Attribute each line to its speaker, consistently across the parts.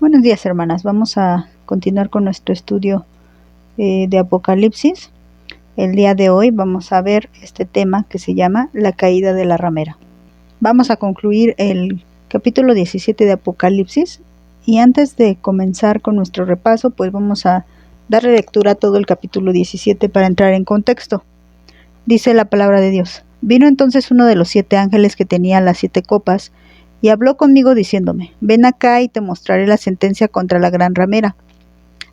Speaker 1: Buenos días, hermanas. Vamos a continuar con nuestro estudio de Apocalipsis. El día de hoy vamos a ver este tema que se llama la caída de la ramera. Vamos a concluir el capítulo 17 de Apocalipsis y antes de comenzar con nuestro repaso, pues vamos a darle lectura a todo el capítulo 17 para entrar en contexto. Dice la palabra de Dios: Vino entonces uno de los 7 ángeles que tenía las 7 copas y habló conmigo diciéndome: Ven acá y te mostraré la sentencia contra la gran ramera,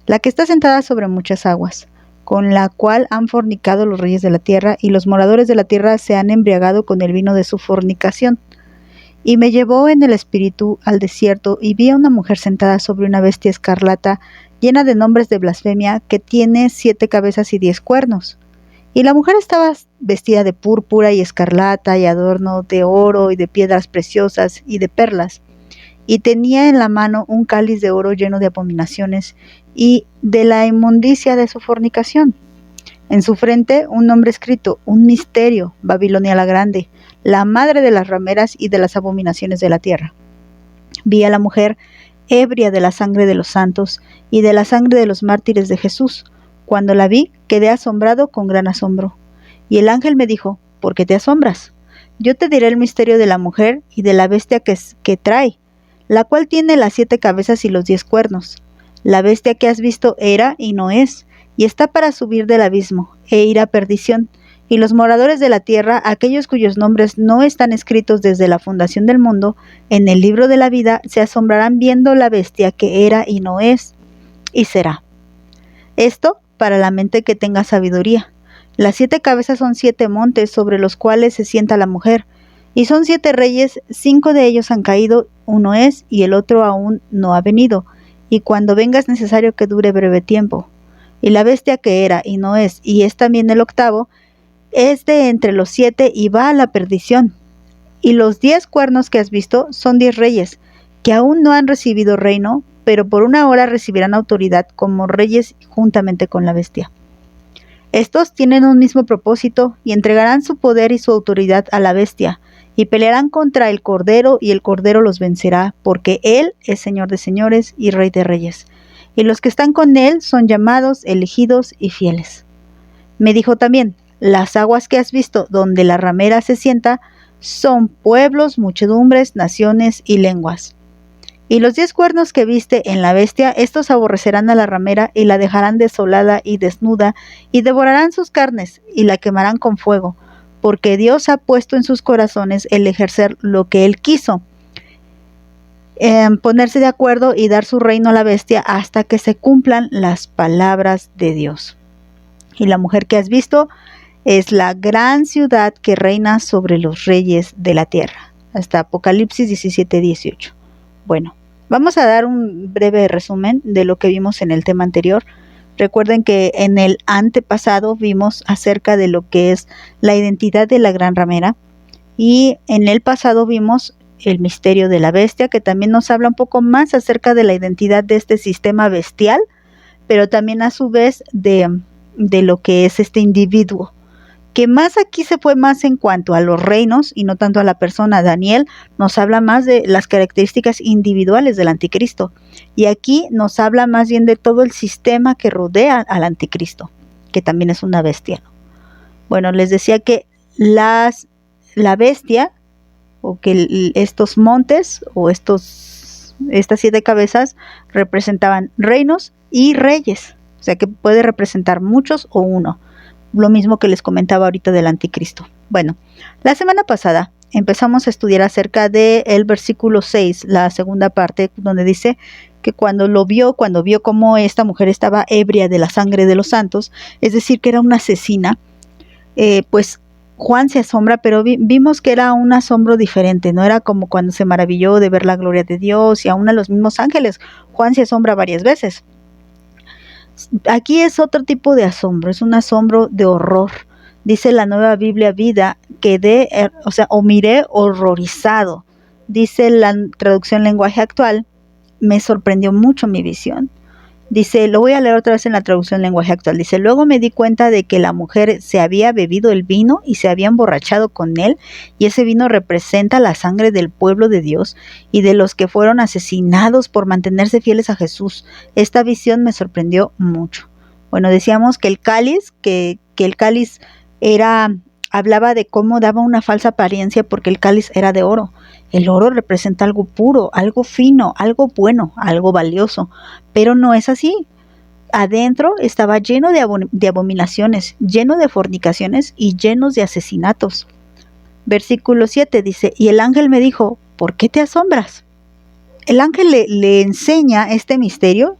Speaker 1: la que está sentada sobre muchas aguas, con la cual han fornicado los reyes de la tierra, y los moradores de la tierra se han embriagado con el vino de su fornicación. Y me llevó en el espíritu al desierto, y vi a una mujer sentada sobre una bestia escarlata, llena de nombres de blasfemia, que tiene 7 cabezas y 10 cuernos. Y la mujer estaba vestida de púrpura y escarlata y adorno de oro y de piedras preciosas y de perlas. Y tenía en la mano un cáliz de oro lleno de abominaciones y de la inmundicia de su fornicación. En su frente un nombre escrito: un misterio, Babilonia la grande, la madre de las rameras y de las abominaciones de la tierra. Vi a la mujer ebria de la sangre de los santos y de la sangre de los mártires de Jesús. Cuando la vi, quedé asombrado con gran asombro. Y el ángel me dijo: ¿Por qué te asombras? Yo te diré el misterio de la mujer y de la bestia que trae, la cual tiene las 7 cabezas y los 10 cuernos. La bestia que has visto era y no es, y está para subir del abismo, e ir a perdición. Y los moradores de la tierra, aquellos cuyos nombres no están escritos desde la fundación del mundo, en el libro de la vida, se asombrarán viendo la bestia que era y no es, y será. Esto para la mente que tenga sabiduría. Las 7 cabezas son 7 montes sobre los cuales se sienta la mujer, y son 7 reyes. 5 de ellos han caído, uno es, y el otro aún no ha venido, y cuando venga es necesario que dure breve tiempo. Y la bestia que era y no es, y es también el octavo, es de entre los 7 y va a la perdición. Y los 10 cuernos que has visto son 10 reyes, que aún no han recibido reino, pero por una hora recibirán autoridad como reyes juntamente con la bestia. Estos tienen un mismo propósito y entregarán su poder y su autoridad a la bestia, y pelearán contra el Cordero, y el Cordero los vencerá, porque Él es Señor de señores y Rey de reyes. Y los que están con Él son llamados, elegidos y fieles. Me dijo también: las aguas que has visto donde la ramera se sienta son pueblos, muchedumbres, naciones y lenguas. Y los 10 cuernos que viste en la bestia, estos aborrecerán a la ramera y la dejarán desolada y desnuda, y devorarán sus carnes y la quemarán con fuego, porque Dios ha puesto en sus corazones el ejercer lo que Él quiso, ponerse de acuerdo y dar su reino a la bestia hasta que se cumplan las palabras de Dios. Y la mujer que has visto es la gran ciudad que reina sobre los reyes de la tierra. Hasta Apocalipsis 17:18. Bueno, vamos a dar un breve resumen de lo que vimos en el tema anterior. Recuerden que en el antepasado vimos acerca de lo que es la identidad de la gran ramera, y en el pasado vimos el misterio de la bestia, que también nos habla un poco más acerca de la identidad de este sistema bestial, pero también a su vez de lo que es este individuo, que más aquí se fue más en cuanto a los reinos y no tanto a la persona. Daniel nos habla más de las características individuales del anticristo, y aquí nos habla más bien de todo el sistema que rodea al anticristo, que también es una bestia. Bueno, les decía que la bestia, o que estos montes o estas 7 cabezas representaban reinos y reyes, o sea que puede representar muchos o uno. Lo mismo que les comentaba ahorita del anticristo. Bueno, la semana pasada empezamos a estudiar acerca del versículo 6, la segunda parte, donde dice que cuando vio cómo esta mujer estaba ebria de la sangre de los santos, es decir, que era una asesina, pues Juan se asombra, pero vimos que era un asombro diferente, no era como cuando se maravilló de ver la gloria de Dios y aún a los mismos ángeles. Juan se asombra varias veces. Aquí es otro tipo de asombro, es un asombro de horror. Dice la Nueva Biblia Vida, miré horrorizado. Dice la traducción lenguaje actual: me sorprendió mucho mi visión. Dice, lo voy a leer otra vez en la traducción lenguaje actual. Dice, luego me di cuenta de que la mujer se había bebido el vino y se había emborrachado con él, y ese vino representa la sangre del pueblo de Dios y de los que fueron asesinados por mantenerse fieles a Jesús. Esta visión me sorprendió mucho. Bueno, decíamos que el cáliz, hablaba de cómo daba una falsa apariencia porque el cáliz era de oro. El oro representa algo puro, algo fino, algo bueno, algo valioso, pero no es así. Adentro estaba lleno de abominaciones, lleno de fornicaciones y llenos de asesinatos. Versículo 7 dice, y el ángel me dijo, ¿por qué te asombras? El ángel le enseña este misterio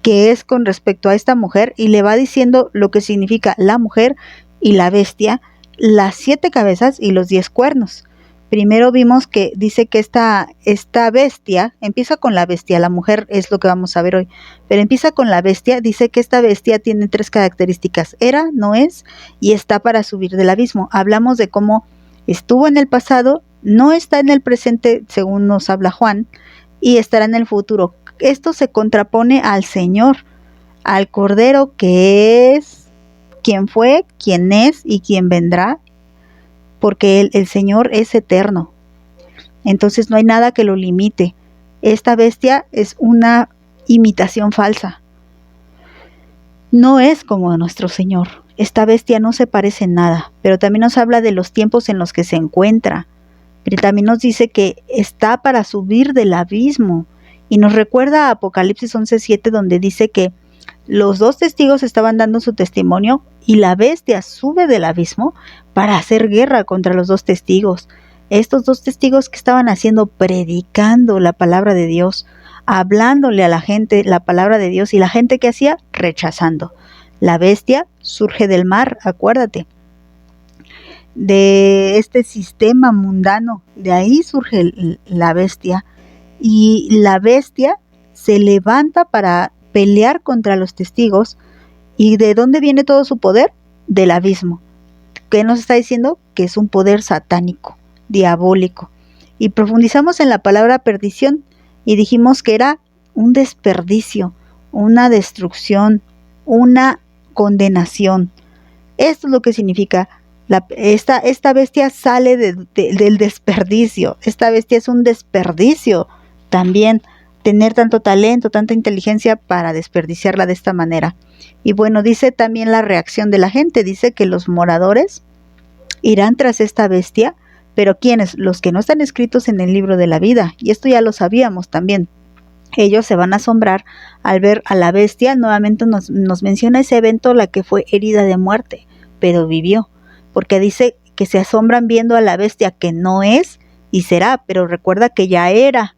Speaker 1: que es con respecto a esta mujer y le va diciendo lo que significa la mujer y la bestia, las 7 cabezas y los 10 cuernos. Primero vimos que dice que esta bestia, empieza con la bestia, la mujer es lo que vamos a ver hoy, pero empieza con la bestia, dice que esta bestia tiene 3 características, era, no es y está para subir del abismo. Hablamos de cómo estuvo en el pasado, no está en el presente según nos habla Juan, y estará en el futuro. Esto se contrapone al Señor, al Cordero que es, quien fue, quien es y quien vendrá, porque el Señor es eterno. Entonces no hay nada que lo limite. Esta bestia es una imitación falsa. No es como nuestro Señor. Esta bestia no se parece en nada, pero también nos habla de los tiempos en los que se encuentra. Pero también nos dice que está para subir del abismo. Y nos recuerda a Apocalipsis 11:7, donde dice que los 2 testigos estaban dando su testimonio y la bestia sube del abismo para hacer guerra contra los 2 testigos. Estos 2 testigos que estaban haciendo, predicando la palabra de Dios, hablándole a la gente la palabra de Dios, y la gente que hacía, rechazando. La bestia surge del mar, acuérdate, de este sistema mundano, de ahí surge la bestia, y la bestia se levanta para pelear contra los testigos. ¿Y de dónde viene todo su poder? Del abismo. ¿Qué nos está diciendo? Que es un poder satánico, diabólico. Y profundizamos en la palabra perdición y dijimos que era un desperdicio, una destrucción, una condenación. Esto es lo que significa. Esta bestia sale del desperdicio. Esta bestia es un desperdicio también, tener tanto talento, tanta inteligencia para desperdiciarla de esta manera. Y bueno, dice también la reacción de la gente, dice que los moradores irán tras esta bestia, pero ¿quiénes? Los que no están escritos en el libro de la vida, y esto ya lo sabíamos también. Ellos se van a asombrar al ver a la bestia. Nuevamente nos menciona ese evento, la que fue herida de muerte, pero vivió, porque dice que se asombran viendo a la bestia que no es y será, pero recuerda que ya era.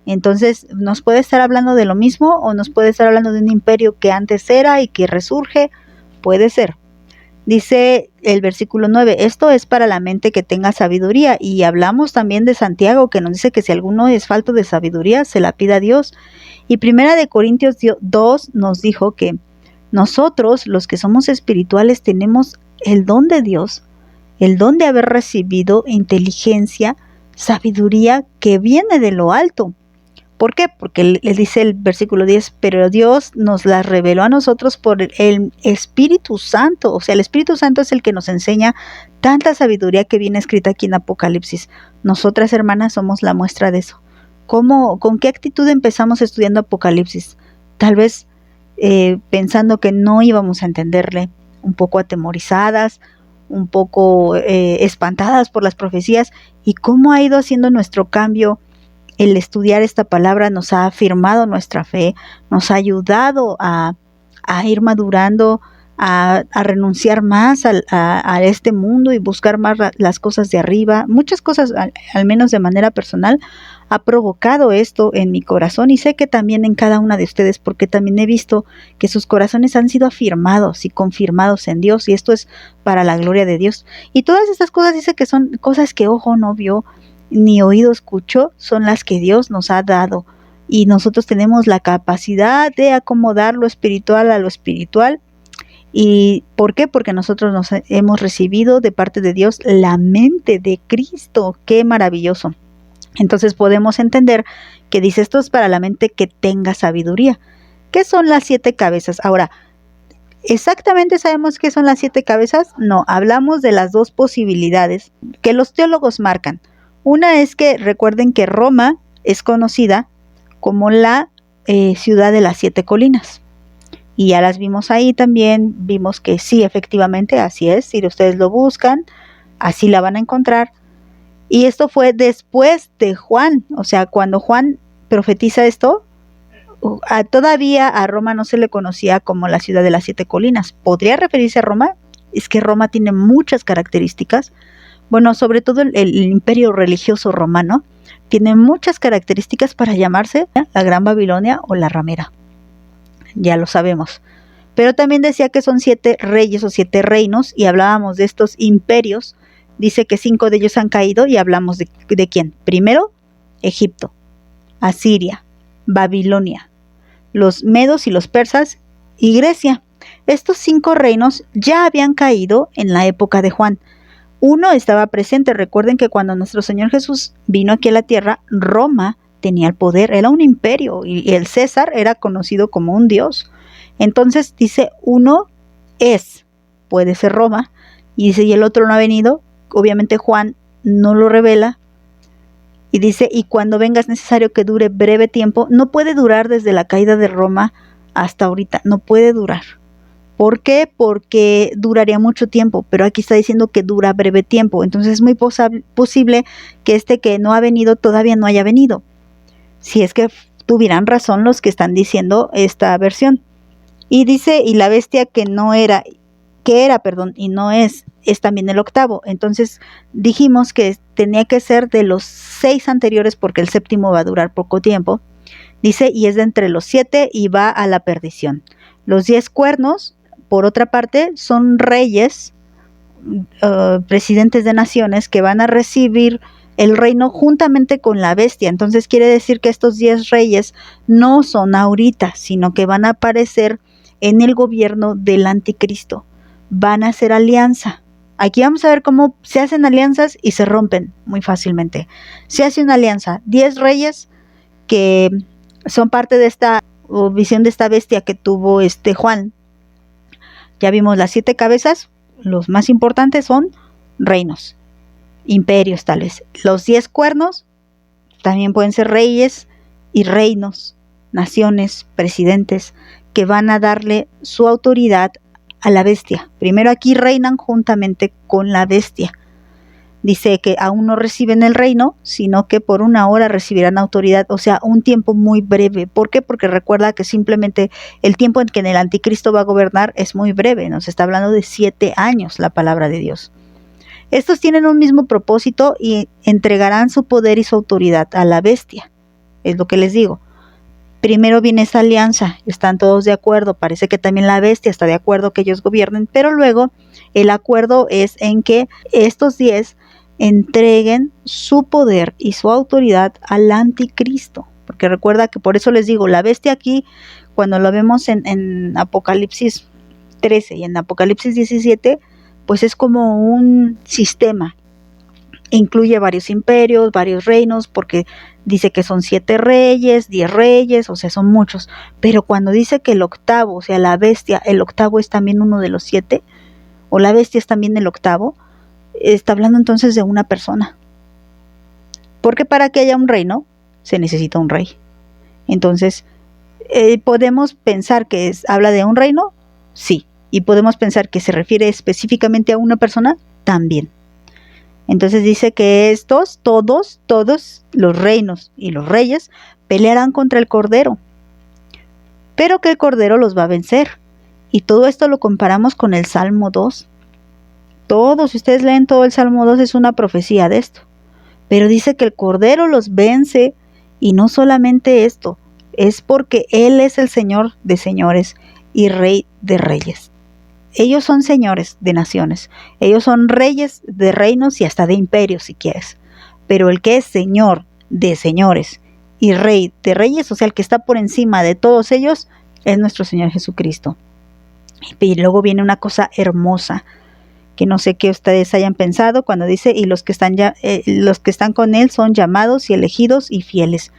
Speaker 1: Entonces, ¿nos puede estar hablando de lo mismo o nos puede estar hablando de un imperio que antes era y que resurge? Puede ser. Dice el versículo 9, esto es para la mente que tenga sabiduría, y hablamos también de Santiago, que nos dice que si alguno es falto de sabiduría, se la pida a Dios. Y Primera de Corintios 2 nos dijo que nosotros, los que somos espirituales, tenemos el don de Dios, el don de haber recibido inteligencia, sabiduría que viene de lo alto. ¿Por qué? Porque le dice el versículo 10, pero Dios nos las reveló a nosotros por el Espíritu Santo. O sea, el Espíritu Santo es el que nos enseña tanta sabiduría que viene escrita aquí en Apocalipsis. Nosotras, hermanas, somos la muestra de eso. ¿Con qué actitud empezamos estudiando Apocalipsis? Tal vez pensando que no íbamos a entenderle, un poco atemorizadas, un poco espantadas por las profecías, y cómo ha ido haciendo nuestro cambio. El estudiar esta palabra nos ha afirmado nuestra fe, nos ha ayudado a ir madurando, a renunciar más a este mundo y buscar más las cosas de arriba. Muchas cosas, al menos de manera personal, ha provocado esto en mi corazón, y sé que también en cada una de ustedes, porque también he visto que sus corazones han sido afirmados y confirmados en Dios, y esto es para la gloria de Dios. Y todas estas cosas dice que son cosas que ojo no vio, ni oído escuchó, son las que Dios nos ha dado, y nosotros tenemos la capacidad de acomodar lo espiritual a lo espiritual. ¿Y por qué? Porque nosotros nos hemos recibido de parte de Dios la mente de Cristo. ¡Qué maravilloso! Entonces podemos entender que dice, esto es para la mente que tenga sabiduría. ¿Qué son las 7 cabezas? Ahora, ¿exactamente sabemos qué son las 7 cabezas? No, hablamos de las dos posibilidades que los teólogos marcan. Una es que recuerden que Roma es conocida como la ciudad de las 7 colinas. Y ya las vimos ahí también, vimos que sí, efectivamente, así es. Si ustedes lo buscan, así la van a encontrar. Y esto fue después de Juan, o sea, cuando Juan profetiza esto, todavía a Roma no se le conocía como la ciudad de las 7 colinas. ¿Podría referirse a Roma? Es que Roma tiene muchas características. Bueno, sobre todo el imperio religioso romano tiene muchas características para llamarse la Gran Babilonia o la ramera. Ya lo sabemos. Pero también decía que son 7 reyes o 7 reinos y hablábamos de estos imperios. Dice que 5 de ellos han caído y hablamos de quién. Primero, Egipto, Asiria, Babilonia, los medos y los persas y Grecia. Estos 5 reinos ya habían caído en la época de Juan. Uno estaba presente. Recuerden que cuando nuestro Señor Jesús vino aquí a la tierra, Roma tenía el poder, era un imperio y el César era conocido como un dios. Entonces dice, uno puede ser Roma, y dice, y el otro no ha venido. Obviamente Juan no lo revela, y dice, y cuando venga es necesario que dure breve tiempo. No puede durar desde la caída de Roma hasta ahorita, no puede durar. ¿Por qué? Porque duraría mucho tiempo, pero aquí está diciendo que dura breve tiempo. Entonces es muy posible que este que no ha venido todavía no haya venido, si es que tuvieran razón los que están diciendo esta versión. Y dice, y la bestia que era y no es también el octavo. Entonces dijimos que tenía que ser de los 6 anteriores porque el séptimo va a durar poco tiempo. Dice, y es de entre los 7 y va a la perdición. Los 10 cuernos, por otra parte, son reyes, presidentes de naciones que van a recibir el reino juntamente con la bestia. Entonces quiere decir que estos 10 reyes no son ahorita, sino que van a aparecer en el gobierno del anticristo. Van a hacer alianza. Aquí vamos a ver cómo se hacen alianzas y se rompen muy fácilmente. Se hace una alianza, 10 reyes que son parte de esta visión de esta bestia que tuvo Juan. Ya vimos las 7 cabezas, los más importantes son reinos, imperios tal vez. Los 10 cuernos también pueden ser reyes y reinos, naciones, presidentes, que van a darle su autoridad a la bestia. Primero aquí reinan juntamente con la bestia. Dice que aún no reciben el reino, sino que por una hora recibirán autoridad, o sea, un tiempo muy breve. ¿Por qué? Porque recuerda que simplemente el tiempo en que el anticristo va a gobernar es muy breve. Nos está hablando de 7 años la palabra de Dios. Estos tienen un mismo propósito y entregarán su poder y su autoridad a la bestia. Es lo que les digo. Primero viene esa alianza, están todos de acuerdo, parece que también la bestia está de acuerdo que ellos gobiernen, pero luego el acuerdo es en que estos 10 entreguen su poder y su autoridad al anticristo, porque recuerda que por eso les digo, la bestia aquí, cuando lo vemos en Apocalipsis 13 y en Apocalipsis 17, pues es como un sistema. Incluye varios imperios, varios reinos, porque dice que son 7 reyes, 10 reyes, o sea, son muchos. Pero cuando dice que el octavo, o sea, la bestia, el octavo es también uno de los 7, o la bestia es también el octavo, está hablando entonces de una persona. Porque para que haya un reino, se necesita un rey. Entonces, ¿podemos pensar que habla de un reino? Sí. ¿Y podemos pensar que se refiere específicamente a una persona? También. Entonces dice que todos los reinos y los reyes pelearán contra el Cordero, pero que el Cordero los va a vencer. Y todo esto lo comparamos con el Salmo 2. Si ustedes leen todo el Salmo 2, es una profecía de esto. Pero dice que el Cordero los vence, y no solamente esto, es porque Él es el Señor de señores y Rey de reyes. Ellos son señores de naciones, ellos son reyes de reinos y hasta de imperios si quieres, pero el que es Señor de señores y Rey de reyes, o sea, el que está por encima de todos ellos, es nuestro Señor Jesucristo. Y luego viene una cosa hermosa, que no sé qué ustedes hayan pensado cuando dice, y los que están con Él son llamados y elegidos y fieles.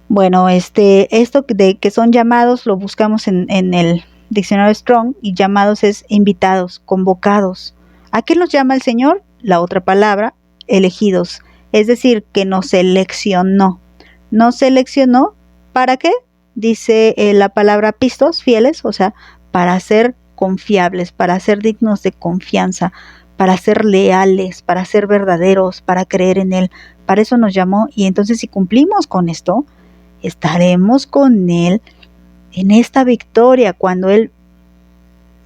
Speaker 1: Bueno, esto de que son llamados lo buscamos en el diccionario Strong, y llamados es invitados, convocados. ¿A qué nos llama el Señor? La otra palabra, elegidos. Es decir, que nos seleccionó. Nos seleccionó, ¿para qué? Dice la palabra pistos, fieles, o sea, para ser confiables, para ser dignos de confianza, para ser leales, para ser verdaderos, para creer en Él. Para eso nos llamó, y entonces si cumplimos con esto, estaremos con Él en esta victoria cuando Él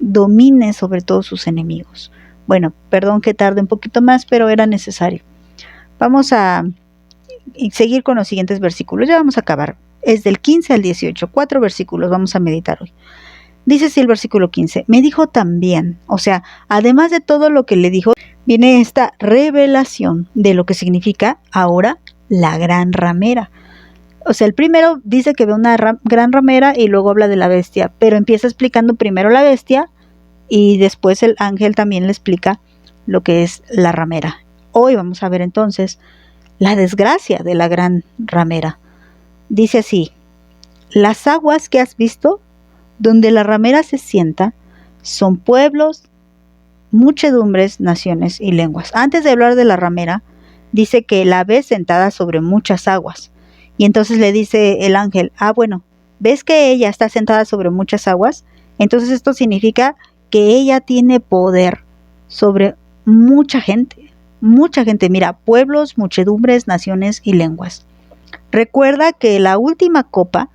Speaker 1: domine sobre todos sus enemigos. Bueno, perdón que tarde un poquito más, pero era necesario. Vamos a seguir con los siguientes versículos. Ya vamos a acabar. Es del 15 al 18. 4 versículos vamos a meditar hoy. Dice así el versículo 15. Me dijo también, o sea, además de todo lo que le dijo, viene esta revelación de lo que significa ahora la gran ramera. O sea, el primero dice que ve una gran ramera y luego habla de la bestia, pero empieza explicando primero la bestia y después el ángel también le explica lo que es la ramera. Hoy vamos a ver entonces la desgracia de la gran ramera. Dice así: las aguas que has visto, donde la ramera se sienta, son pueblos, muchedumbres, naciones y lenguas. Antes de hablar de la ramera, dice que la ve sentada sobre muchas aguas. Y entonces le dice el ángel, bueno, ¿ves que ella está sentada sobre muchas aguas? Entonces esto significa que ella tiene poder sobre mucha gente, mira, pueblos, muchedumbres, naciones y lenguas. Recuerda que la última copa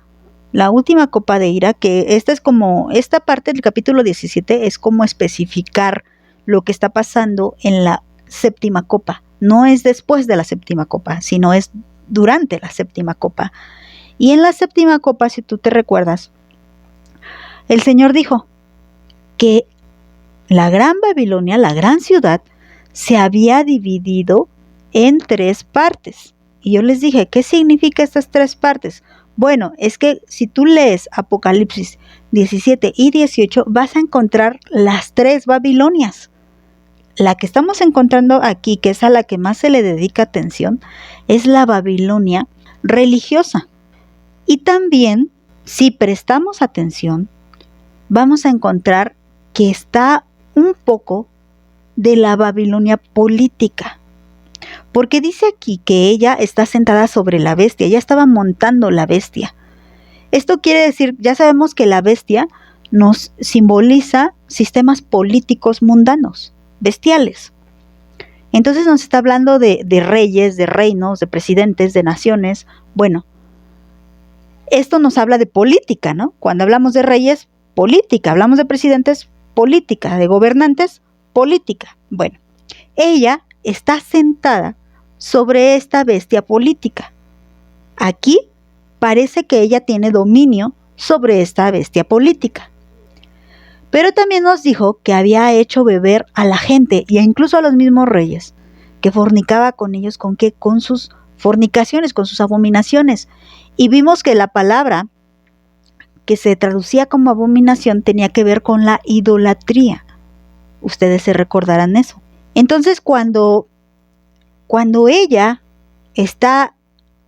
Speaker 1: de ira, que esta parte del capítulo 17 es como especificar lo que está pasando en la séptima copa. No es después de la séptima copa, sino es durante la séptima copa. Y en la séptima copa, si tú te recuerdas, el Señor dijo que la gran Babilonia, la gran ciudad, se había dividido en 3 partes. Y yo les dije, ¿qué significa estas 3 partes? Bueno, es que si tú lees Apocalipsis 17 y 18, vas a encontrar las 3 Babilonias. La que estamos encontrando aquí, que es a la que más se le dedica atención, es la Babilonia religiosa. Y también, si prestamos atención, vamos a encontrar que está un poco de la Babilonia política. Porque dice aquí que ella está sentada sobre la bestia, ella estaba montando la bestia. Esto quiere decir, ya sabemos que la bestia nos simboliza sistemas políticos mundanos, bestiales. Entonces nos está hablando de reyes, de reinos, de presidentes, de naciones. Bueno, esto nos habla de política, ¿no? Cuando hablamos de reyes, política. Hablamos de presidentes, política. De gobernantes, política. Bueno, ella está sentada sobre esta bestia política. Aquí parece que ella tiene dominio sobre esta bestia política. Pero también nos dijo que había hecho beber a la gente e incluso a los mismos reyes, que fornicaba con ellos, ¿con qué? Con sus fornicaciones, con sus abominaciones. Y vimos que la palabra que se traducía como abominación tenía que ver con la idolatría. Ustedes se recordarán eso. Entonces, cuando ella está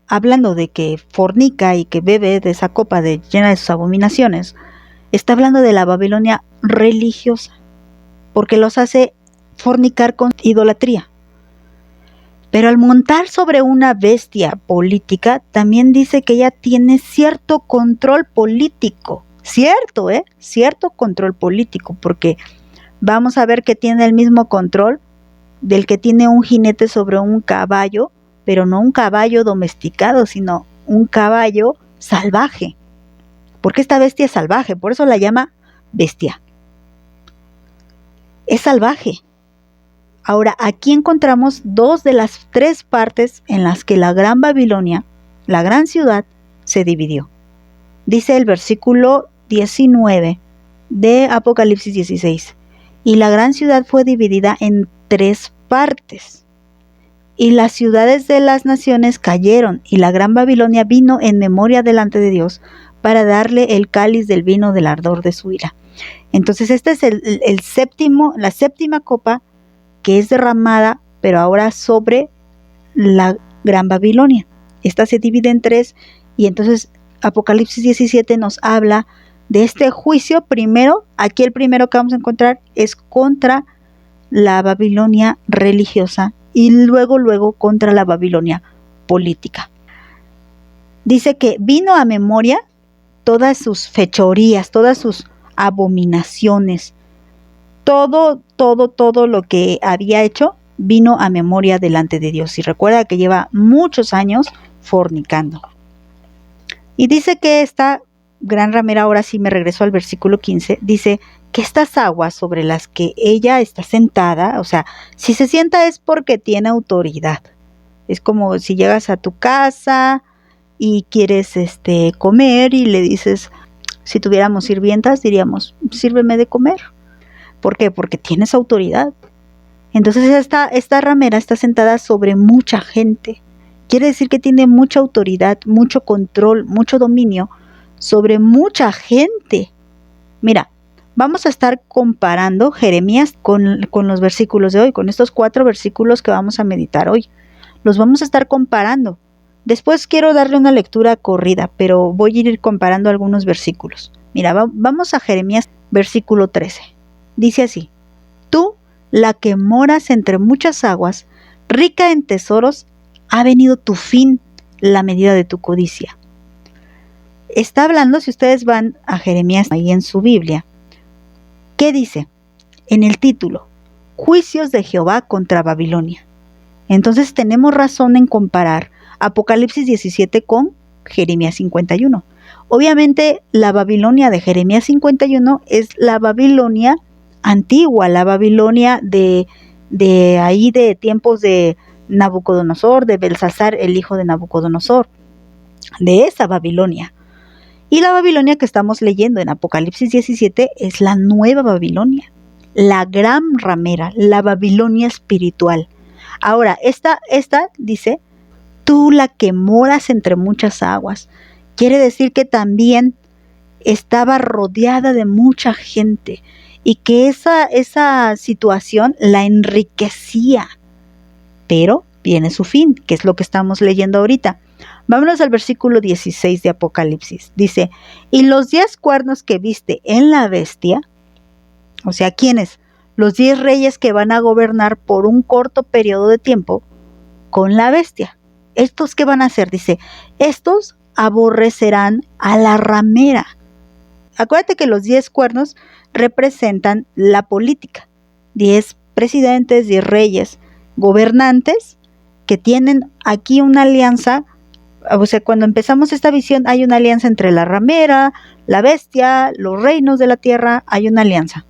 Speaker 1: hablando de que fornica y que bebe de esa copa llena de sus abominaciones, está hablando de la Babilonia religiosa, porque los hace fornicar con idolatría. Pero al montar sobre una bestia política, también dice que ella tiene cierto control político. Cierto control político, porque vamos a ver que tiene el mismo control del que tiene un jinete sobre un caballo, pero no un caballo domesticado, sino un caballo salvaje. Porque esta bestia es salvaje, por eso la llama bestia. Es salvaje. Ahora, aquí encontramos 2 de las 3 partes en las que la gran Babilonia, la gran ciudad, se dividió. Dice el versículo 19 de Apocalipsis 16. Y la gran ciudad fue dividida en 3 partes. Y las ciudades de las naciones cayeron, y la gran Babilonia vino en memoria delante de Dios para darle el cáliz del vino del ardor de su ira. Entonces este es la séptima copa que es derramada, pero ahora sobre la gran Babilonia. Esta se divide en 3 Y entonces Apocalipsis 17 nos habla de este juicio. Primero, aquí el primero que vamos a encontrar es contra la Babilonia religiosa y luego contra la Babilonia política. Dice que vino a memoria todas sus fechorías, todas sus abominaciones, todo lo que había hecho vino a memoria delante de Dios. Y recuerda que lleva muchos años fornicando. Y dice que esta gran ramera, ahora sí me regreso al versículo 15, dice que estas aguas sobre las que ella está sentada, o sea, si se sienta es porque tiene autoridad. Es como si llegas a tu casa y quieres comer y le dices, si tuviéramos sirvientas diríamos, sírveme de comer. ¿Por qué? Porque tienes autoridad. Entonces esta ramera está sentada sobre mucha gente. Quiere decir que tiene mucha autoridad, mucho control, mucho dominio sobre mucha gente. Mira, vamos a estar comparando Jeremías con los versículos de hoy, con estos 4 versículos que vamos a meditar hoy. Los vamos a estar comparando. Después quiero darle una lectura corrida, pero voy a ir comparando algunos versículos. Mira, vamos a Jeremías versículo 13. Dice así: tú, la que moras entre muchas aguas, rica en tesoros, ha venido tu fin, la medida de tu codicia. Está hablando, si ustedes van a Jeremías ahí en su Biblia, ¿qué dice? En el título, Juicios de Jehová contra Babilonia. Entonces tenemos razón en comparar Apocalipsis 17 con Jeremías 51. Obviamente la Babilonia de Jeremías 51 es la Babilonia antigua, la Babilonia de ahí de tiempos de Nabucodonosor, de Belsasar, el hijo de Nabucodonosor, de esa Babilonia. Y la Babilonia que estamos leyendo en Apocalipsis 17 es la nueva Babilonia, la gran ramera, la Babilonia espiritual. Ahora, esta dice, tú la que moras entre muchas aguas. Quiere decir que también estaba rodeada de mucha gente y que esa situación la enriquecía. Pero viene su fin, que es lo que estamos leyendo ahorita. Vámonos al versículo 16 de Apocalipsis. Dice, y los 10 cuernos que viste en la bestia, o sea, ¿quiénes? Los 10 reyes que van a gobernar por un corto periodo de tiempo con la bestia. ¿Estos qué van a hacer? Dice, estos aborrecerán a la ramera. Acuérdate que los 10 cuernos representan la política. 10 presidentes, 10 reyes, gobernantes que tienen aquí una alianza. O sea, cuando empezamos esta visión hay una alianza entre la ramera, la bestia, los reinos de la tierra, hay una alianza.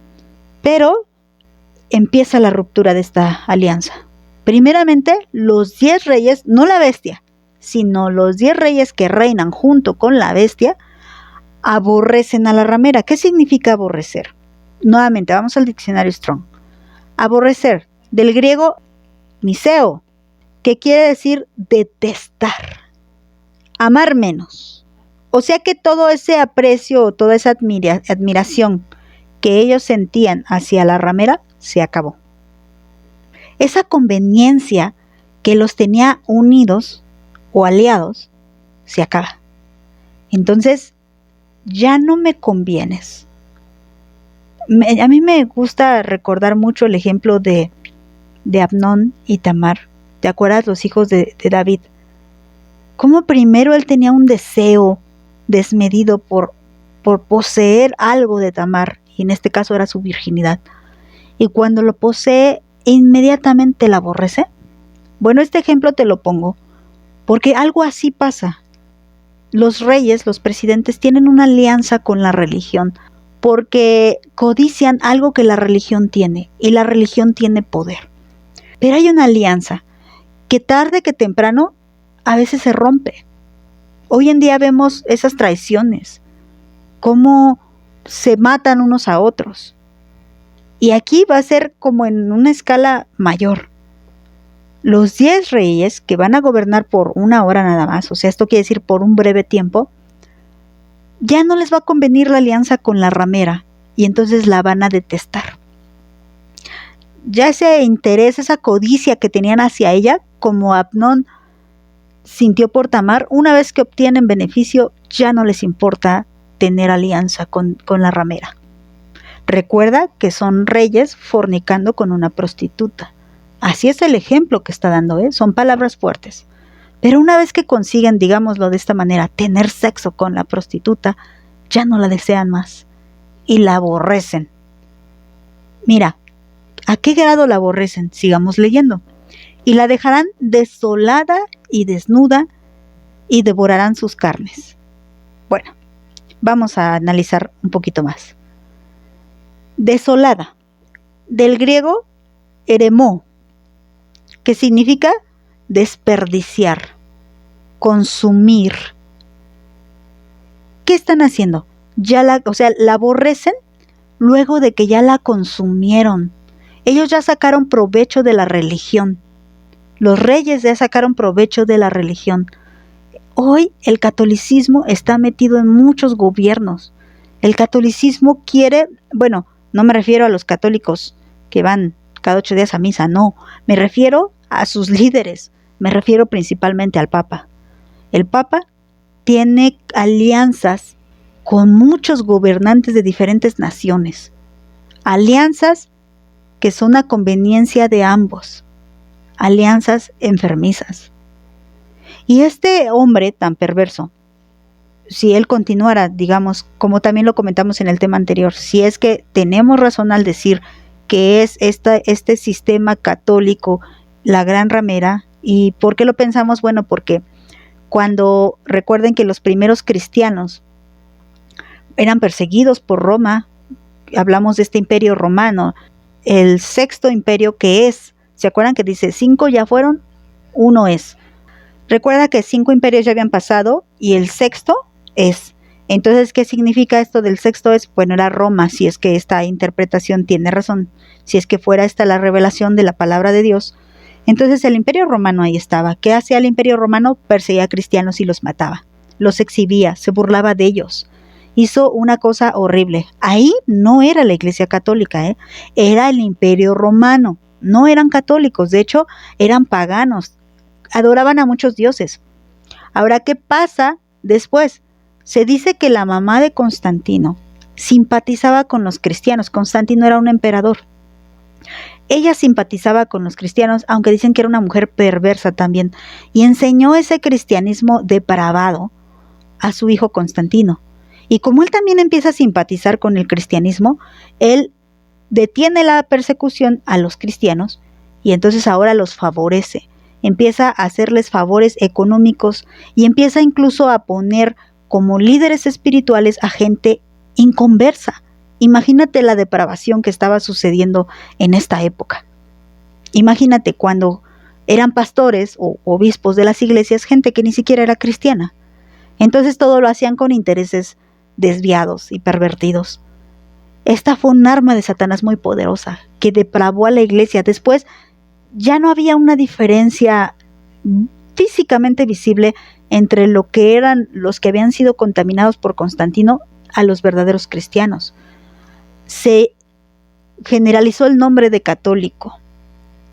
Speaker 1: Pero empieza la ruptura de esta alianza. Primeramente, los 10 reyes, no la bestia, sino los 10 reyes que reinan junto con la bestia, aborrecen a la ramera. ¿Qué significa aborrecer? Nuevamente, vamos al diccionario Strong. Aborrecer, del griego miseo, que quiere decir detestar, amar menos. O sea que todo ese aprecio, toda esa admiración que ellos sentían hacia la ramera, se acabó. Esa conveniencia que los tenía unidos o aliados, se acaba. Entonces, ya no me convienes. A mí me gusta recordar mucho el ejemplo de Amnón y Tamar. ¿Te acuerdas? Los hijos de David. Cómo primero él tenía un deseo desmedido por poseer algo de Tamar, y en este caso era su virginidad. Y cuando lo posee, inmediatamente la aborrece. Bueno, este ejemplo te lo pongo porque algo así pasa. Los reyes, los presidentes tienen una alianza con la religión porque codician algo que la religión tiene, y la religión tiene poder. Pero hay una alianza que tarde que temprano a veces se rompe. Hoy en día vemos esas traiciones, cómo se matan unos a otros. Y aquí va a ser como en una escala mayor. Los 10 reyes que van a gobernar por una hora nada más, o sea, esto quiere decir por un breve tiempo, ya no les va a convenir la alianza con la ramera, y entonces la van a detestar. Ya ese interés, esa codicia que tenían hacia ella, como Amnón sintió por Tamar, una vez que obtienen beneficio, ya no les importa tener alianza con la ramera. Recuerda que son reyes fornicando con una prostituta. Así es el ejemplo que está dando, son palabras fuertes. Pero una vez que consiguen, digámoslo de esta manera, tener sexo con la prostituta, ya no la desean más y la aborrecen. Mira, ¿a qué grado la aborrecen? Sigamos leyendo. Y la dejarán desolada y desnuda y devorarán sus carnes. Bueno, vamos a analizar un poquito más. Desolada, del griego eremó, que significa desperdiciar, consumir. ¿Qué están haciendo? La aborrecen luego de que ya la consumieron. Ellos ya sacaron provecho de la religión. Los reyes ya sacaron provecho de la religión. Hoy el catolicismo está metido en muchos gobiernos. El catolicismo quiere, bueno, no me refiero a los católicos que van cada 8 días a misa, no. Me refiero a sus líderes. Me refiero principalmente al Papa. El Papa tiene alianzas con muchos gobernantes de diferentes naciones. Alianzas que son a conveniencia de ambos. Alianzas enfermizas. Y este hombre tan perverso, si él continuara, digamos, como también lo comentamos en el tema anterior, si es que tenemos razón al decir que es este sistema católico la gran ramera, ¿y por qué lo pensamos? Bueno, porque cuando recuerden que los primeros cristianos eran perseguidos por Roma, hablamos de este imperio romano, el sexto imperio que es, ¿se acuerdan que dice 5 ya fueron? 1 es. Recuerda que 5 imperios ya habían pasado y el sexto es. Entonces, ¿qué significa esto del sexto es? Bueno, era Roma, si es que esta interpretación tiene razón, si es que fuera esta la revelación de la palabra de Dios. Entonces el imperio romano ahí estaba. ¿Qué hacía el imperio romano? Perseguía a cristianos y los mataba, los exhibía, se burlaba de ellos. Hizo una cosa horrible. Ahí no era la iglesia católica, era el imperio romano. No eran católicos, de hecho eran paganos, adoraban a muchos dioses. Ahora, ¿qué pasa después? Se dice que la mamá de Constantino simpatizaba con los cristianos. Constantino era un emperador. Ella simpatizaba con los cristianos, aunque dicen que era una mujer perversa también, y enseñó ese cristianismo depravado a su hijo Constantino. Y como él también empieza a simpatizar con el cristianismo, él detiene la persecución a los cristianos y entonces ahora los favorece. Empieza a hacerles favores económicos y empieza incluso a poner como líderes espirituales a gente inconversa. Imagínate la depravación que estaba sucediendo en esta época. Imagínate cuando eran pastores o obispos de las iglesias, gente que ni siquiera era cristiana. Entonces todo lo hacían con intereses desviados y pervertidos. Esta fue un arma de Satanás muy poderosa que depravó a la iglesia. Después ya no había una diferencia físicamente visible entre lo que eran los que habían sido contaminados por Constantino a los verdaderos cristianos. Se generalizó el nombre de católico.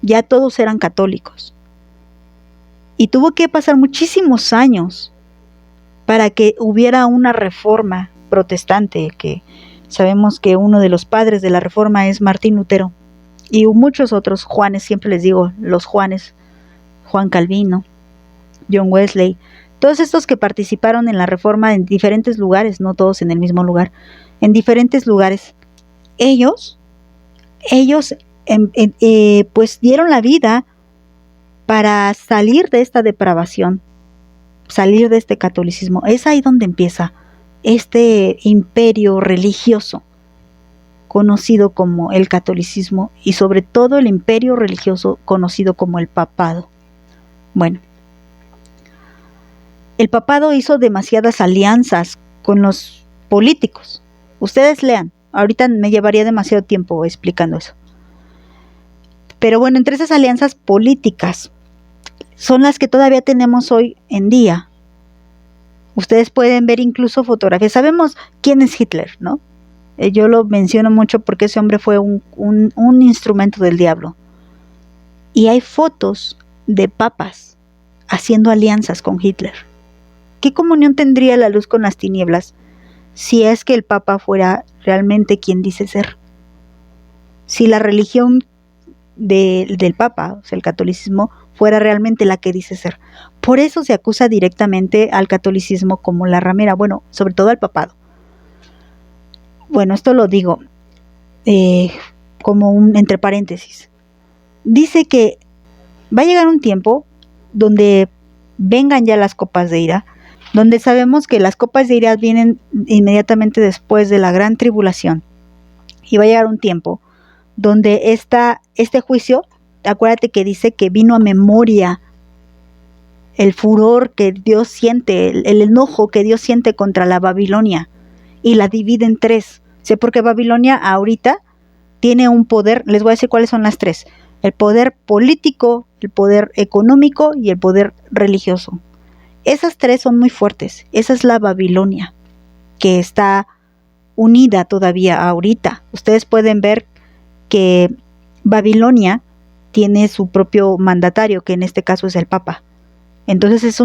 Speaker 1: Ya todos eran católicos. Y tuvo que pasar muchísimos años para que hubiera una reforma protestante, que sabemos que uno de los padres de la reforma es Martín Lutero, y muchos otros Juanes, siempre les digo los Juanes, Juan Calvino, John Wesley, todos estos que participaron en la reforma en diferentes lugares, no todos en el mismo lugar, en diferentes lugares. Ellos pues dieron la vida para salir de esta depravación, salir de este catolicismo. Es ahí donde empieza este imperio religioso conocido como el catolicismo y sobre todo el imperio religioso conocido como el papado. Bueno, el papado hizo demasiadas alianzas con los políticos. Ustedes lean, ahorita me llevaría demasiado tiempo explicando eso. Pero bueno, entre esas alianzas políticas son las que todavía tenemos hoy en día. Ustedes pueden ver incluso fotografías. Sabemos quién es Hitler, ¿no? Yo lo menciono mucho porque ese hombre fue un instrumento del diablo. Y hay fotos de papas haciendo alianzas con Hitler. ¿Qué comunión tendría la luz con las tinieblas si es que el Papa fuera realmente quien dice ser? Si la religión del Papa, o sea, el catolicismo, fuera realmente la que dice ser. Por eso se acusa directamente al catolicismo como la ramera, bueno, sobre todo al papado. Bueno, esto lo digo como un entre paréntesis. Dice que va a llegar un tiempo donde vengan ya las copas de ira, donde sabemos que las copas de ira vienen inmediatamente después de la gran tribulación, y va a llegar un tiempo donde este juicio, acuérdate que dice que vino a memoria el furor que Dios siente, el enojo que Dios siente contra la Babilonia, y la divide en tres. Sé porque Babilonia ahorita tiene un poder, les voy a decir cuáles son las tres: el poder político, el poder económico y el poder religioso. Esas tres son muy fuertes. Esa es la Babilonia, que está unida todavía ahorita. Ustedes pueden ver que Babilonia tiene su propio mandatario, que en este caso es el Papa. Entonces es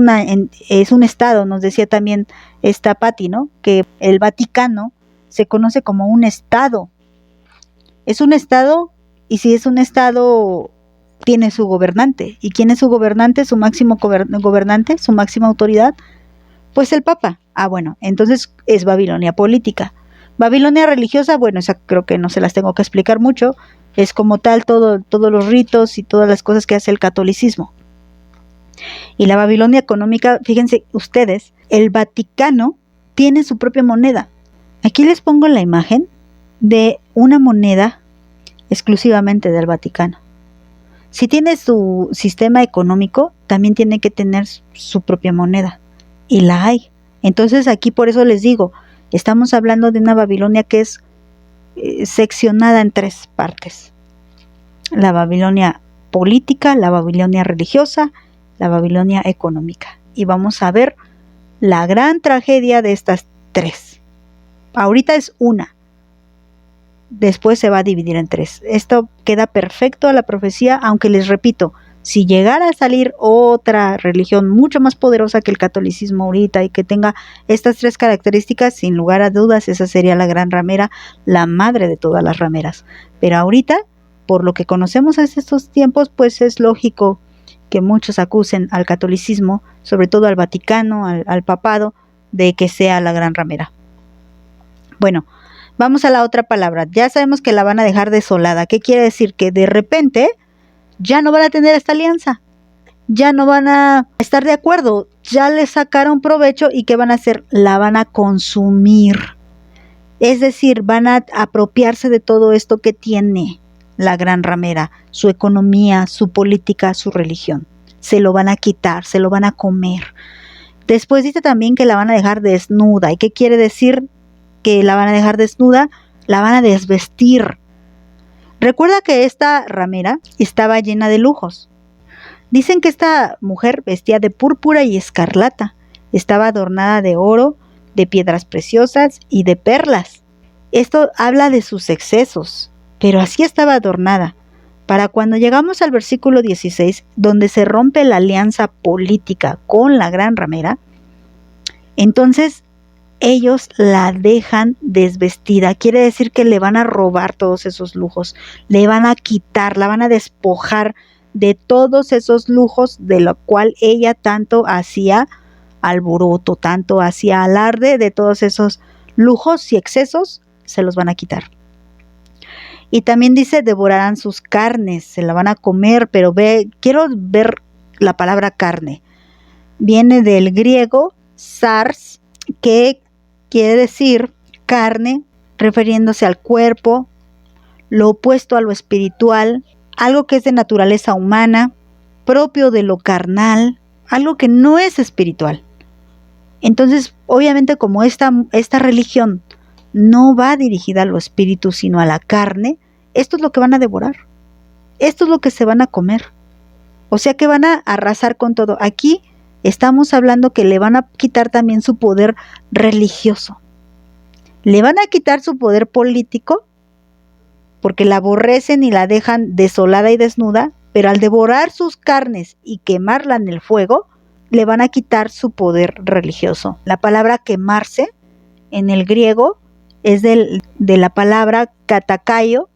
Speaker 1: un estado, nos decía también esta Patti, ¿no? Que el Vaticano se conoce como un estado. Es un estado, y si es un estado, tiene su gobernante. ¿Y quién es su gobernante? Su máximo gobernante, su máxima autoridad, pues el Papa. Bueno, entonces es Babilonia política. Babilonia religiosa, bueno, esa creo que no se las tengo que explicar mucho. Es como tal todos los ritos y todas las cosas que hace el catolicismo. Y la Babilonia económica, fíjense ustedes, el Vaticano tiene su propia moneda. Aquí les pongo la imagen de una moneda exclusivamente del Vaticano. Si tiene su sistema económico, también tiene que tener su propia moneda, y la hay. Entonces aquí por eso les digo, estamos hablando de una Babilonia que es seccionada en tres partes: la Babilonia política, la Babilonia religiosa, la Babilonia económica. Y vamos a ver la gran tragedia de estas tres. Ahorita es una, después se va a dividir en tres. Esto queda perfecto a la profecía, aunque les repito, si llegara a salir otra religión mucho más poderosa que el catolicismo ahorita y que tenga estas tres características, sin lugar a dudas, esa sería la gran ramera, la madre de todas las rameras. Pero ahorita, por lo que conocemos hasta estos tiempos, pues es lógico que muchos acusen al catolicismo, sobre todo al Vaticano, al papado, de que sea la gran ramera. Bueno, vamos a la otra palabra. Ya sabemos que la van a dejar desolada. ¿Qué quiere decir? Que de repente ya no van a tener esta alianza, ya no van a estar de acuerdo, ya les sacaron provecho. ¿Y qué van a hacer? La van a consumir. Es decir, van a apropiarse de todo esto que tiene la gran ramera, su economía, su política, su religión. Se lo van a quitar, se lo van a comer. Después dice también que la van a dejar desnuda. ¿Y qué quiere decir que la van a dejar desnuda? La van a desvestir. Recuerda que esta ramera estaba llena de lujos. Dicen que esta mujer vestía de púrpura y escarlata. Estaba adornada de oro, de piedras preciosas y de perlas. Esto habla de sus excesos, pero así estaba adornada. Para cuando llegamos al versículo 16, donde se rompe la alianza política con la gran ramera, entonces ellos la dejan desvestida. Quiere decir que le van a robar todos esos lujos, le van a quitar, la van a despojar de todos esos lujos de lo cual ella tanto hacía alboroto, tanto hacía alarde. De todos esos lujos y excesos se los van a quitar. Y también dice, devorarán sus carnes, se la van a comer. Pero quiero ver la palabra carne. Viene del griego sars, que quiere decir carne, refiriéndose al cuerpo, lo opuesto a lo espiritual, algo que es de naturaleza humana, propio de lo carnal, algo que no es espiritual. Entonces, obviamente, como esta religión no va dirigida a lo espíritu, sino a la carne, esto es lo que van a devorar. Esto es lo que se van a comer. O sea que van a arrasar con todo. Aquí estamos hablando que le van a quitar también su poder religioso. Le van a quitar su poder político, porque la aborrecen y la dejan desolada y desnuda, pero al devorar sus carnes y quemarla en el fuego, le van a quitar su poder religioso. La palabra quemarse en el griego es de la palabra katakaio,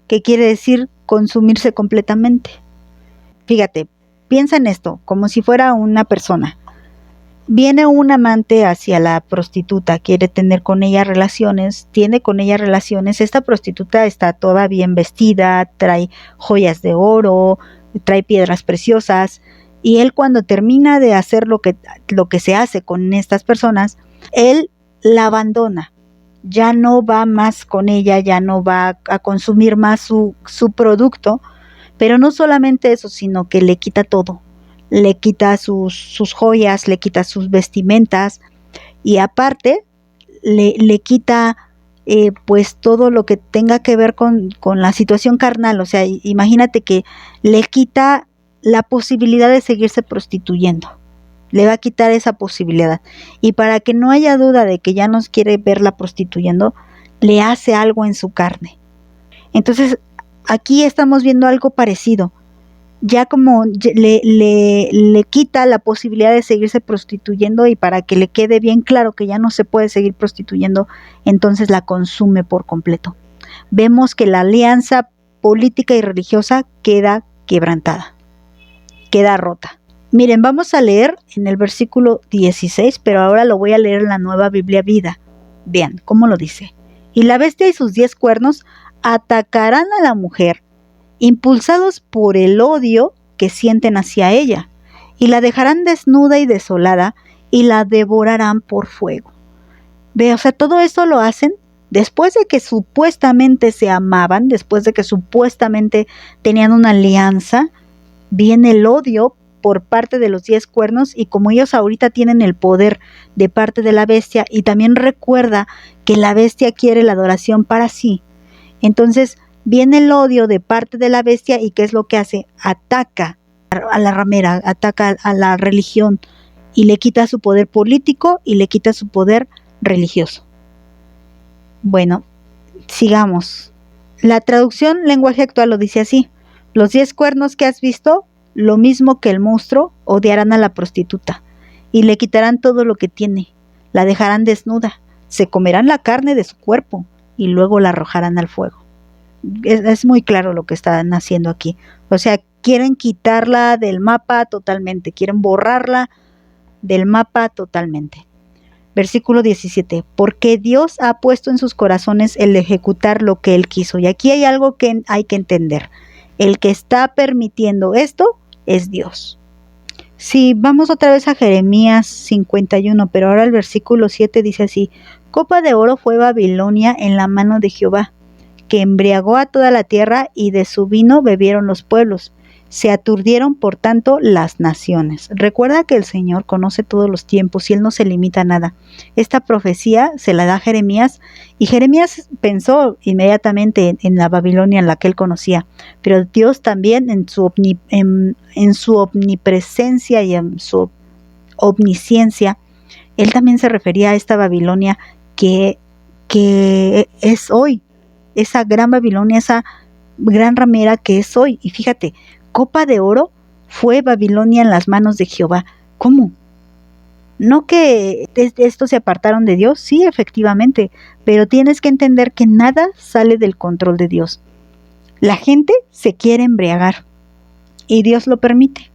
Speaker 1: que quiere decir consumirse completamente. Fíjate, piensa en esto, como si fuera una persona. Viene un amante hacia la prostituta, quiere tener con ella relaciones, tiene con ella relaciones. Esta prostituta está toda bien vestida, trae joyas de oro, trae piedras preciosas, y él, cuando termina de hacer lo que se hace con estas personas, él la abandona. Ya no va más con ella, ya no va a consumir más su producto, pero no solamente eso, sino que le quita todo. Le quita sus joyas, le quita sus vestimentas, y aparte le quita pues todo lo que tenga que ver con la situación carnal. O sea, imagínate que le quita la posibilidad de seguirse prostituyendo. Le va a quitar esa posibilidad. Y para que no haya duda de que ya no quiere verla prostituyendo, le hace algo en su carne. Entonces, aquí estamos viendo algo parecido. Ya como le quita la posibilidad de seguirse prostituyendo, y para que le quede bien claro que ya no se puede seguir prostituyendo, entonces la consume por completo. Vemos que la alianza política y religiosa queda quebrantada, queda rota. Miren, vamos a leer en el versículo 16, pero ahora lo voy a leer en la Nueva Biblia Vida. Vean cómo lo dice. Y la bestia y sus 10 cuernos atacarán a la mujer, impulsados por el odio que sienten hacia ella, y la dejarán desnuda y desolada, y la devorarán por fuego. Ve, o sea, todo esto lo hacen después de que supuestamente se amaban, después de que supuestamente tenían una alianza. Viene el odio por parte de los 10 cuernos, y como ellos ahorita tienen el poder de parte de la bestia, y también recuerda que la bestia quiere la adoración para sí, entonces viene el odio de parte de la bestia, y ¿qué es lo que hace? Ataca a la ramera, ataca a la religión, y le quita su poder político y le quita su poder religioso. Bueno, sigamos. La traducción lenguaje actual lo dice así: los 10 cuernos que has visto, lo mismo que el monstruo, odiarán a la prostituta, y le quitarán todo lo que tiene, la dejarán desnuda, se comerán la carne de su cuerpo, y luego la arrojarán al fuego. Es muy claro lo que están haciendo aquí. O sea, quieren quitarla del mapa totalmente, quieren borrarla del mapa totalmente. Versículo 17, porque Dios ha puesto en sus corazones el ejecutar lo que Él quiso. Y aquí hay algo que hay que entender. El que está permitiendo esto es Dios. Si vamos otra vez a Jeremías 51, pero ahora el versículo 7 dice así: copa de oro fue Babilonia en la mano de Jehová, que embriagó a toda la tierra, y de su vino bebieron los pueblos. Se aturdieron por tanto las naciones. Recuerda que el Señor conoce todos los tiempos y Él no se limita a nada. Esta profecía se la da a Jeremías, y Jeremías pensó inmediatamente en la Babilonia en la que él conocía, pero Dios también en su omnipresencia y en su omnisciencia, Él también se refería a esta Babilonia que es hoy, esa gran Babilonia, esa gran ramera que es hoy. Y fíjate, copa de oro fue Babilonia en las manos de Jehová. ¿Cómo? ¿No que estos se apartaron de Dios? Sí, efectivamente, pero tienes que entender que nada sale del control de Dios. La gente se quiere embriagar y Dios lo permite.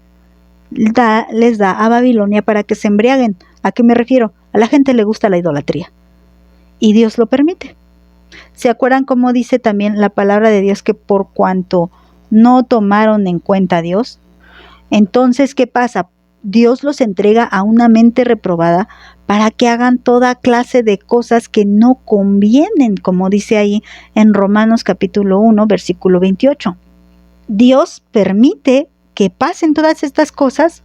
Speaker 1: Les da a Babilonia para que se embriaguen. ¿A qué me refiero? A la gente le gusta la idolatría y Dios lo permite. ¿Se acuerdan cómo dice también la palabra de Dios que por cuanto no tomaron en cuenta a Dios? Entonces, ¿qué pasa? Dios los entrega a una mente reprobada para que hagan toda clase de cosas que no convienen, como dice ahí en Romanos capítulo 1, versículo 28. Dios permite que pasen todas estas cosas,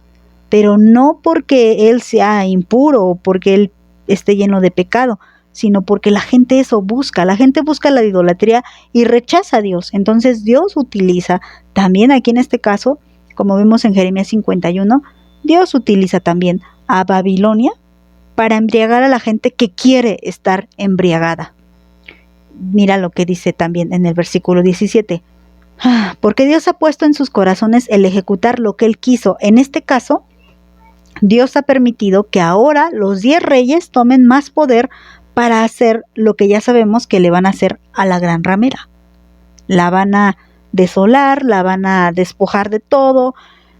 Speaker 1: pero no porque Él sea impuro o porque Él esté lleno de pecado, sino porque la gente busca la idolatría y rechaza a Dios. Entonces Dios utiliza también aquí en este caso, como vemos en Jeremías 51, Dios utiliza también a Babilonia para embriagar a la gente que quiere estar embriagada. Mira lo que dice también en el versículo 17. Porque Dios ha puesto en sus corazones el ejecutar lo que Él quiso. En este caso, Dios ha permitido que ahora los 10 reyes tomen más poder para hacer lo que ya sabemos que le van a hacer a la gran ramera. La van a desolar, la van a despojar de todo,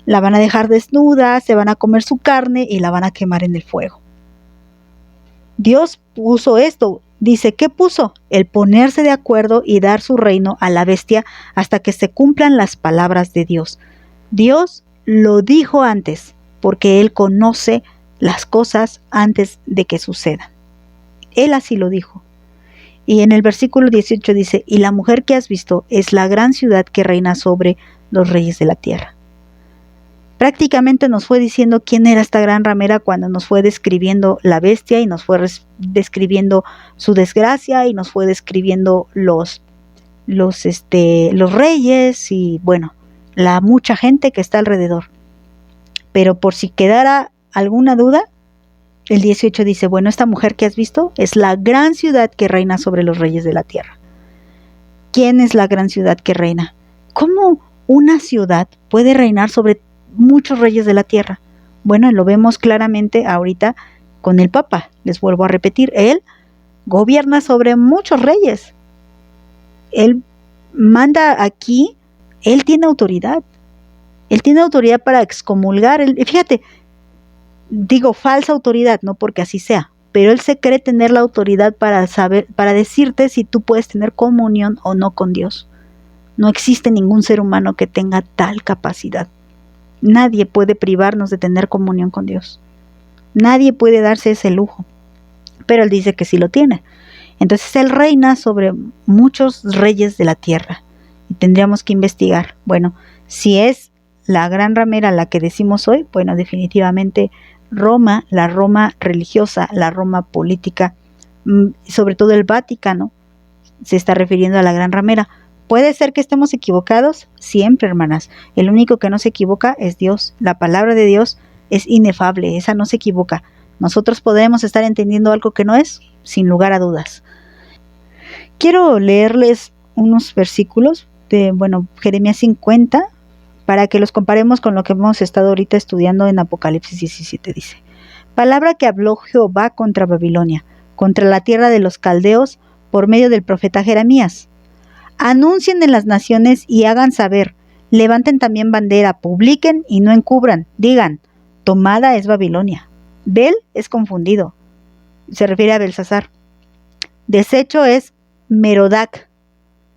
Speaker 1: la van a dejar desnuda, se van a comer su carne y la van a quemar en el fuego. Dios puso esto. Dice, ¿qué puso? El ponerse de acuerdo y dar su reino a la bestia hasta que se cumplan las palabras de Dios. Dios lo dijo antes, porque Él conoce las cosas antes de que sucedan. Él así lo dijo. Y en el versículo 18 dice, y la mujer que has visto es la gran ciudad que reina sobre los reyes de la tierra. Prácticamente nos fue diciendo quién era esta gran ramera cuando nos fue describiendo la bestia y nos fue describiendo su desgracia y nos fue describiendo los reyes y bueno, la mucha gente que está alrededor. Pero por si quedara alguna duda, el 18 dice, bueno, esta mujer que has visto es la gran ciudad que reina sobre los reyes de la tierra. ¿Quién es la gran ciudad que reina? ¿Cómo una ciudad puede reinar sobre muchos reyes de la tierra? Bueno, lo vemos claramente ahorita con el Papa. Les vuelvo a repetir, él gobierna sobre muchos reyes. Él manda aquí, él tiene autoridad. Él tiene autoridad para excomulgar. Fíjate, digo falsa autoridad, no porque así sea, pero él se cree tener la autoridad para saber, para decirte si tú puedes tener comunión o no con Dios. No existe ningún ser humano que tenga tal capacidad. Nadie puede privarnos de tener comunión con Dios. Nadie puede darse ese lujo. Pero él dice que sí lo tiene. Entonces él reina sobre muchos reyes de la tierra. Y tendríamos que investigar. Bueno, si es la gran ramera la que decimos hoy, bueno, definitivamente Roma, la Roma religiosa, la Roma política, sobre todo el Vaticano, se está refiriendo a la gran ramera. ¿Puede ser que estemos equivocados? Siempre, hermanas. El único que no se equivoca es Dios. La palabra de Dios es inefable, esa no se equivoca. Nosotros podemos estar entendiendo algo que no es, sin lugar a dudas. Quiero leerles unos versículos de, Jeremías 50, para que los comparemos con lo que hemos estado ahorita estudiando en Apocalipsis 17, dice. Palabra que habló Jehová contra Babilonia, contra la tierra de los caldeos, por medio del profeta Jeremías. Anuncien en las naciones y hagan saber, levanten también bandera, publiquen y no encubran, digan, tomada es Babilonia. Bel es confundido, se refiere a Belsasar. Deshecho es Merodac,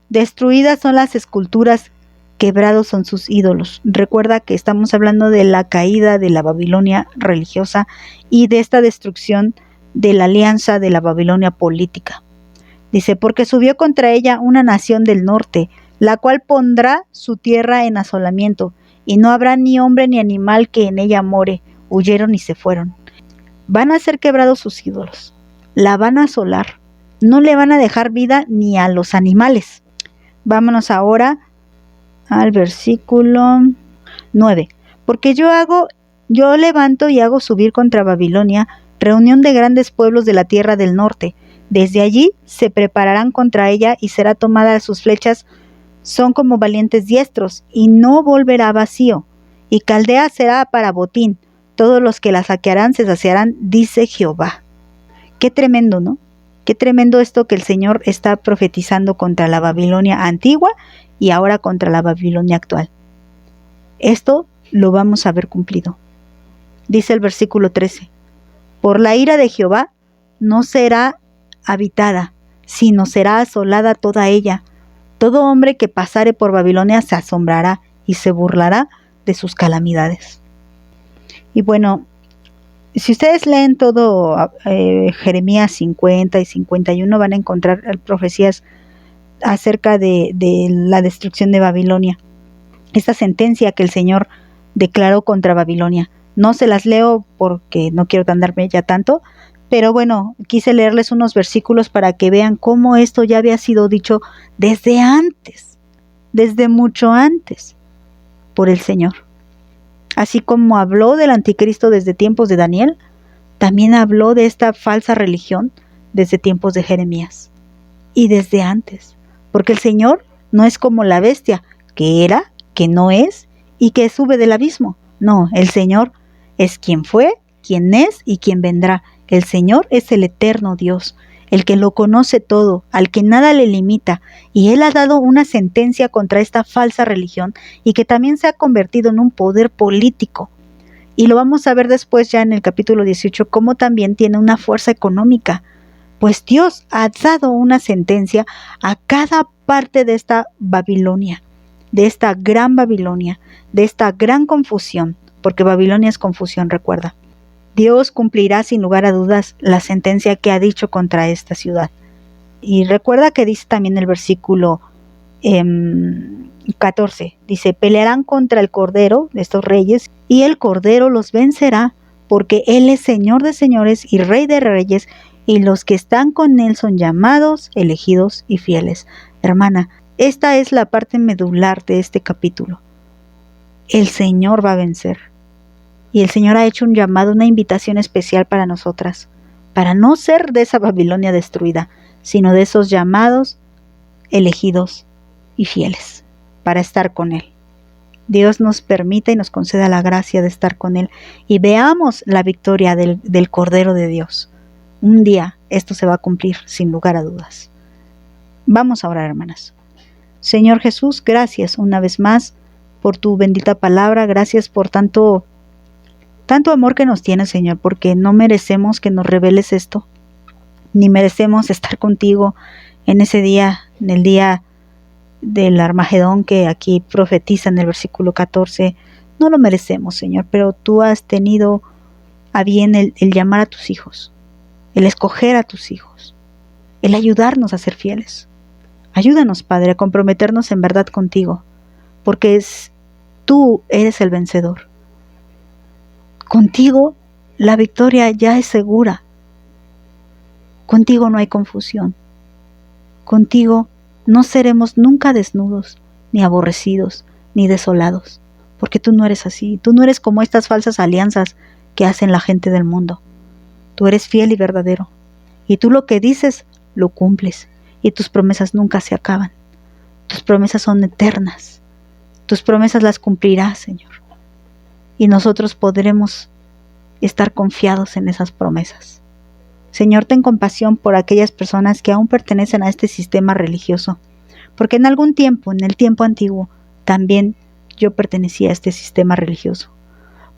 Speaker 1: destruidas son las esculturas, quebrados son sus ídolos. Recuerda que estamos hablando de la caída de la Babilonia religiosa y de esta destrucción de la alianza de la Babilonia política. Dice, porque subió contra ella una nación del norte, la cual pondrá su tierra en asolamiento, y no habrá ni hombre ni animal que en ella more, huyeron y se fueron. Van a ser quebrados sus ídolos, la van a asolar, no le van a dejar vida ni a los animales. Vámonos ahora al versículo 9. Porque yo levanto y hago subir contra Babilonia reunión de grandes pueblos de la tierra del norte. Desde allí se prepararán contra ella y será tomada de sus flechas, son como valientes diestros, y no volverá vacío. Y Caldea será para botín, todos los que la saquearán se saciarán, dice Jehová. Qué tremendo, ¿no? Qué tremendo esto que el Señor está profetizando contra la Babilonia antigua y ahora contra la Babilonia actual. Esto lo vamos a ver cumplido. Dice el versículo 13, por la ira de Jehová no será habitada, sino será asolada toda ella. Todo hombre que pasare por Babilonia se asombrará y se burlará de sus calamidades. Y bueno, si ustedes leen todo Jeremías 50 y 51 van a encontrar profecías acerca de la destrucción de Babilonia. Esta sentencia que el Señor declaró contra Babilonia. No se las leo porque no quiero tardarme ya tanto, pero bueno, quise leerles unos versículos para que vean cómo esto ya había sido dicho desde antes, desde mucho antes, por el Señor. Así como habló del anticristo desde tiempos de Daniel, también habló de esta falsa religión desde tiempos de Jeremías y desde antes, porque el Señor no es como la bestia, que era, que no es y que sube del abismo. No, el Señor Es quien fue, quien es y quien vendrá. El Señor es el eterno Dios, el que lo conoce todo, al que nada le limita, y Él ha dado una sentencia contra esta falsa religión y que también se ha convertido en un poder político. Y lo vamos a ver después ya en el capítulo 18, cómo también tiene una fuerza económica, pues Dios ha dado una sentencia a cada parte de esta Babilonia, de esta gran Babilonia, de esta gran confusión, porque Babilonia es confusión, recuerda. Dios cumplirá sin lugar a dudas la sentencia que ha dicho contra esta ciudad. Y recuerda que dice también el versículo 14, dice, pelearán contra el Cordero de estos reyes, y el Cordero los vencerá, porque Él es Señor de señores y Rey de reyes, y los que están con Él son llamados, elegidos y fieles. Hermana, esta es la parte medular de este capítulo. El Señor va a vencer. Y el Señor ha hecho un llamado, una invitación especial para nosotras, para no ser de esa Babilonia destruida, sino de esos llamados, elegidos y fieles, para estar con Él. Dios nos permita y nos conceda la gracia de estar con Él y veamos la victoria del Cordero de Dios. Un día esto se va a cumplir sin lugar a dudas. Vamos a orar, hermanas. Señor Jesús, gracias una vez más por tu bendita palabra, gracias por tanto amor que nos tienes, Señor, porque no merecemos que nos reveles esto, ni merecemos estar contigo en ese día, en el día del Armagedón que aquí profetiza en el versículo 14. No lo merecemos, Señor, pero tú has tenido a bien el llamar a tus hijos, el escoger a tus hijos, el ayudarnos a ser fieles. Ayúdanos, Padre, a comprometernos en verdad contigo, porque tú eres el vencedor. Contigo la victoria ya es segura. Contigo no hay confusión. Contigo no seremos nunca desnudos, ni aborrecidos, ni desolados, porque tú no eres así. Tú no eres como estas falsas alianzas que hacen la gente del mundo. Tú eres fiel y verdadero, y tú lo que dices lo cumples, y tus promesas nunca se acaban. Tus promesas son eternas. Tus promesas las cumplirás, Señor. Y nosotros podremos estar confiados en esas promesas. Señor, ten compasión por aquellas personas que aún pertenecen a este sistema religioso, porque en algún tiempo, en el tiempo antiguo, también yo pertenecía a este sistema religioso.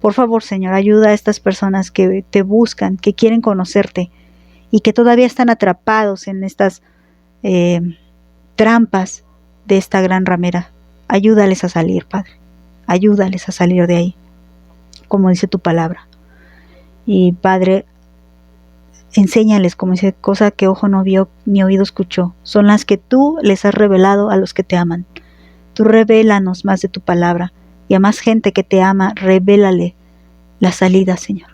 Speaker 1: Por favor, Señor, ayuda a estas personas que te buscan, que quieren conocerte y que todavía están atrapados en estas trampas de esta gran ramera. Ayúdales a salir, Padre. Ayúdales a salir de ahí, como dice tu palabra. Y Padre, enséñales, como dice, cosa que ojo no vio ni oído escuchó, son las que tú les has revelado a los que te aman. Tú revélanos más de tu palabra, y a más gente que te ama, revélale la salida, Señor.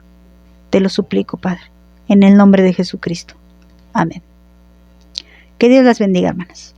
Speaker 1: Te lo suplico, Padre, en el nombre de Jesucristo. Amén. Que Dios las bendiga, hermanas.